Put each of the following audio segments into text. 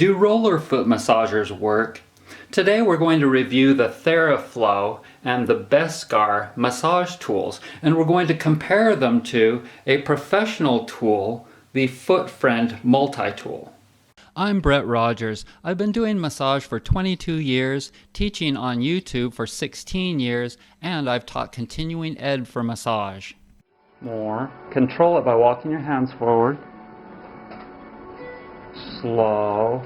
Do roller foot massagers work? Today we're going to review the Theraflow and the Beskar massage tools, and we're going to compare them to a professional tool, the Foot Friend multi-tool. I'm Brett Rogers. I've been doing massage for 22 years, teaching on YouTube for 16 years, and I've taught continuing ed for massage. More. Control it by walking your hands forward. Slow.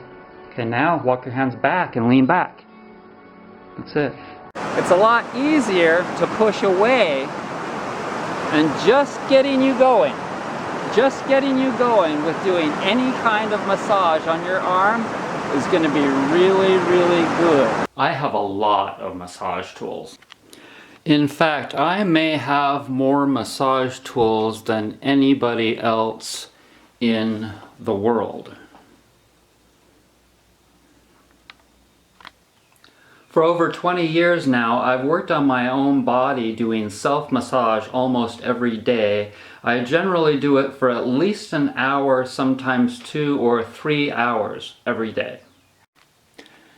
Okay, now walk your hands back and lean back. That's it. It's a lot easier to push away and just getting you going with doing any kind of massage on your arm is going to be really, really good. I have a lot of massage tools. In fact, I may have more massage tools than anybody else in the world. For over 20 years now, I've worked on my own body doing self-massage almost every day. I generally do it for at least an hour, sometimes 2 or 3 hours every day.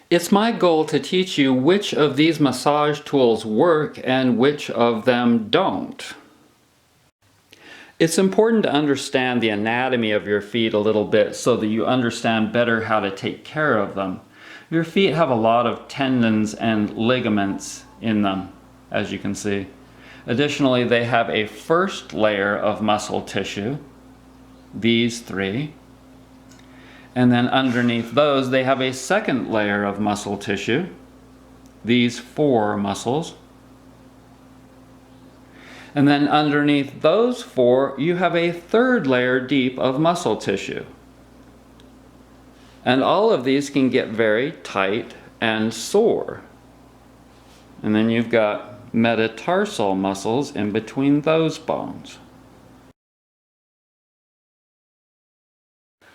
It's my goal to teach you which of these massage tools work and which of them don't. It's important to understand the anatomy of your feet a little bit so that you understand better how to take care of them. Your feet have a lot of tendons and ligaments in them, as you can see. Additionally, they have a first layer of muscle tissue, these 3. And then underneath those, they have a second layer of muscle tissue, these 4 muscles. And then underneath those 4, you have a third layer deep of muscle tissue. And all of these can get very tight and sore. And then you've got metatarsal muscles in between those bones.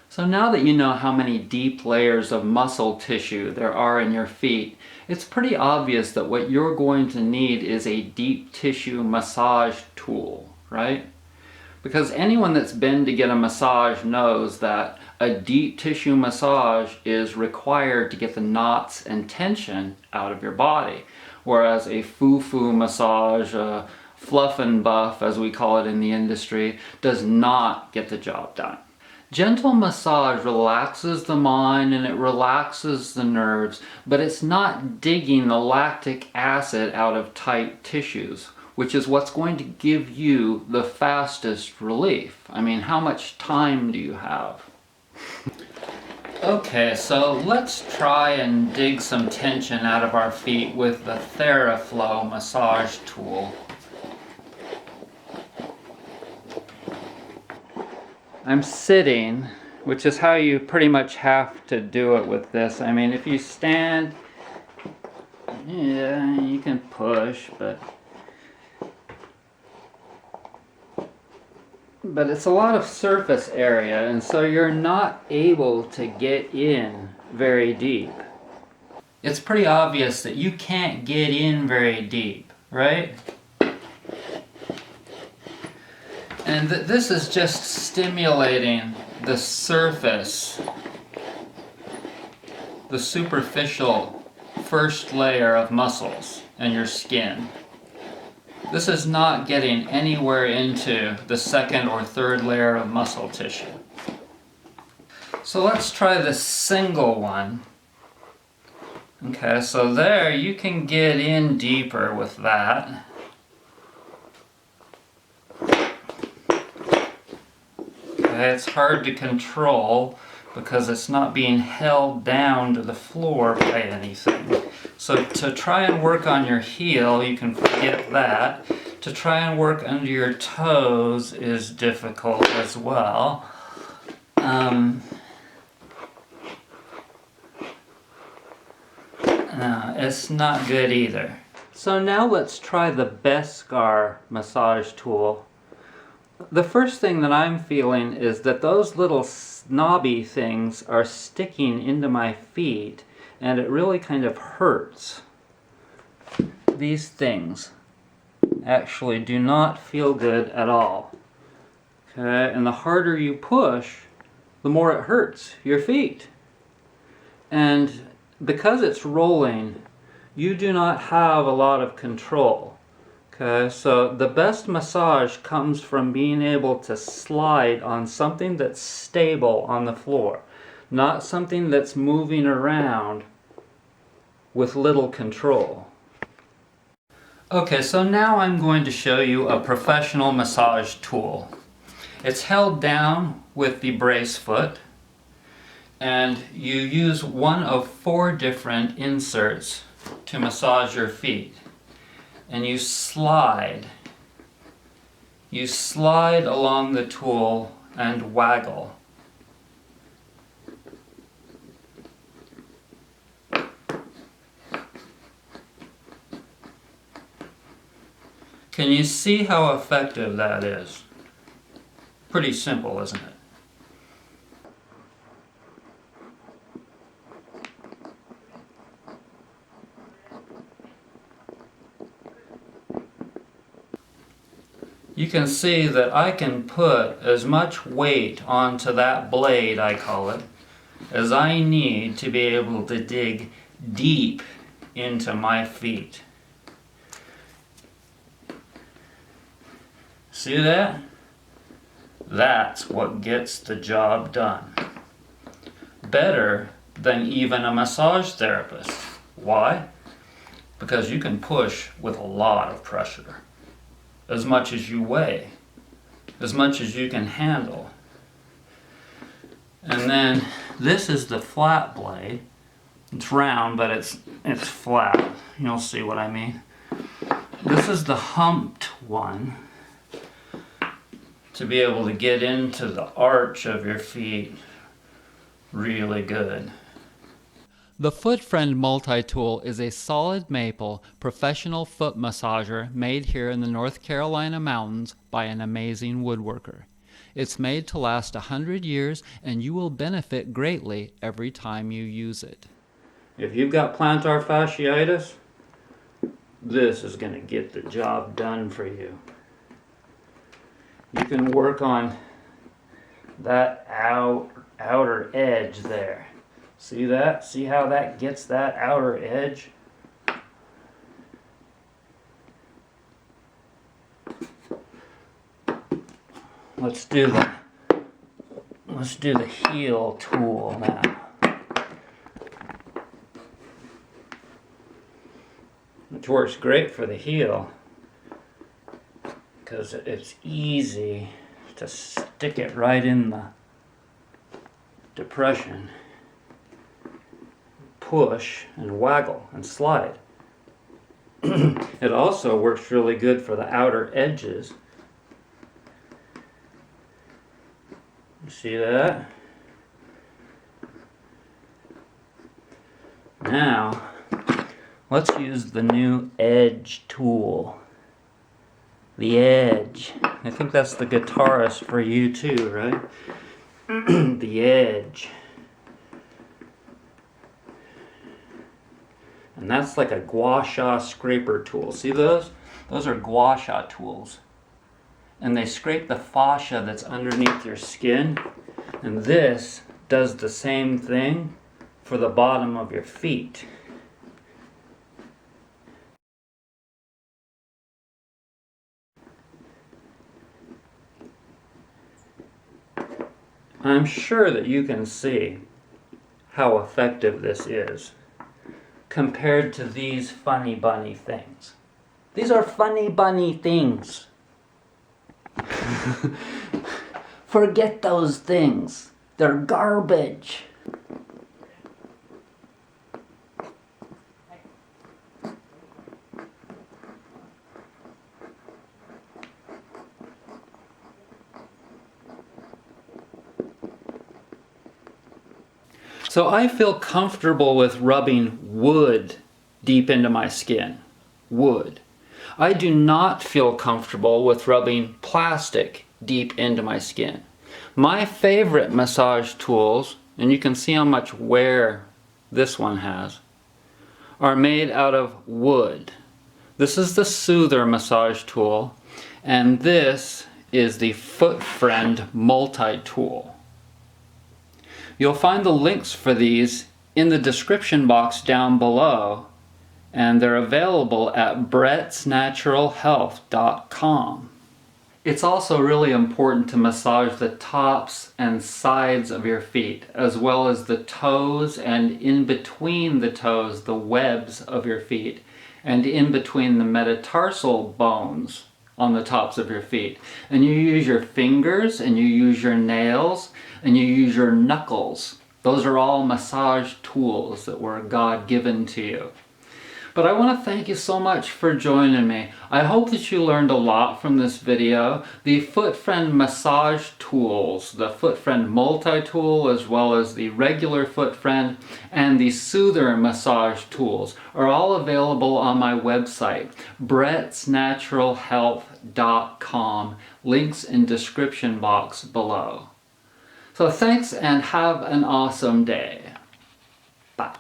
So now that you know how many deep layers of muscle tissue there are in your feet, it's pretty obvious that what you're going to need is a deep tissue massage tool, right? Because anyone that's been to get a massage knows that a deep tissue massage is required to get the knots and tension out of your body. Whereas a foo-foo massage, fluff and buff as we call it in the industry, does not get the job done. Gentle massage relaxes the mind and it relaxes the nerves, but it's not digging the lactic acid out of tight tissues, which is what's going to give you the fastest relief. I mean, how much time do you have? Okay, so let's try and dig some tension out of our feet with the Theraflow massage tool. I'm sitting, which is how you pretty much have to do it with this. I mean, if you stand, yeah, you can push, but it's a lot of surface area, and so you're not able to get in very deep. It's pretty obvious that you can't get in very deep, right? And this is just stimulating the surface, the superficial first layer of muscles in your skin. This is not getting anywhere into the second or third layer of muscle tissue. So let's try the single one. Okay, so there you can get in deeper with that. Okay, it's hard to control because it's not being held down to the floor by anything. So to try and work on your heel, you can forget that. To try and work under your toes is difficult as well. No, it's not good either. So now let's try the Beskar massage tool. The first thing that I'm feeling is that those little knobby things are sticking into my feet, and it really kind of hurts. These things actually do not feel good at all. Okay, and the harder you push, the more it hurts your feet. And because it's rolling, you do not have a lot of control. Okay, so the best massage comes from being able to slide on something that's stable on the floor, not something that's moving around with little control. Okay, so now I'm going to show you a professional massage tool. It's held down with the brace foot, and you use one of 4 different inserts to massage your feet. And you slide along the tool and waggle. Can you see how effective that is? Pretty simple, isn't it? You can see that I can put as much weight onto that blade, I call it, as I need to be able to dig deep into my feet. See that? That's what gets the job done. Better than even a massage therapist. Why? Because you can push with a lot of pressure. As much as you weigh, as much as you can handle. And then this is the flat blade. It's round, but it's flat. You'll see what I mean. This is the humped one, to be able to get into the arch of your feet really good. The FootFriend multi-tool is a solid maple professional foot massager made here in the North Carolina mountains by an amazing woodworker. It's made to last 100 years, and you will benefit greatly every time you use it. If you've got plantar fasciitis, this is going to get the job done for you. You can work on that outer edge there. See that? See how that gets that outer edge? Let's do the heel tool now. Which works great for the heel because it's easy to stick it right in the depression. Push and waggle and slide. It also works really good for the outer edges. You see that? Now, let's use the new edge tool. The edge. I think that's the guitarist for you too, right? The edge. And that's like a gua sha scraper tool. See those? Those are gua sha tools. And they scrape the fascia that's underneath your skin. And this does the same thing for the bottom of your feet. I'm sure that you can see how effective this is compared to these funny bunny things. These are funny bunny things. Forget those things. They're garbage. So I feel comfortable with rubbing wood deep into my skin. Wood. I do not feel comfortable with rubbing plastic deep into my skin. My favorite massage tools, and you can see how much wear this one has, are made out of wood. This is the Soother massage tool, and this is the FootFriend multi-tool. You'll find the links for these in the description box down below, and they're available at brettsnaturalhealth.com. It's also really important to massage the tops and sides of your feet, as well as the toes and in between the toes, the webs of your feet, and in between the metatarsal bones on the tops of your feet. And you use your fingers, and you use your nails, and you use your knuckles. Those are all massage tools that were God-given to you. But I want to thank you so much for joining me. I hope that you learned a lot from this video. The FootFriend massage tools, the FootFriend multi-tool as well as the regular FootFriend and the Soother massage tools are all available on my website, brettsnaturalhealth.com. Links in description box below. So thanks and have an awesome day. Bye.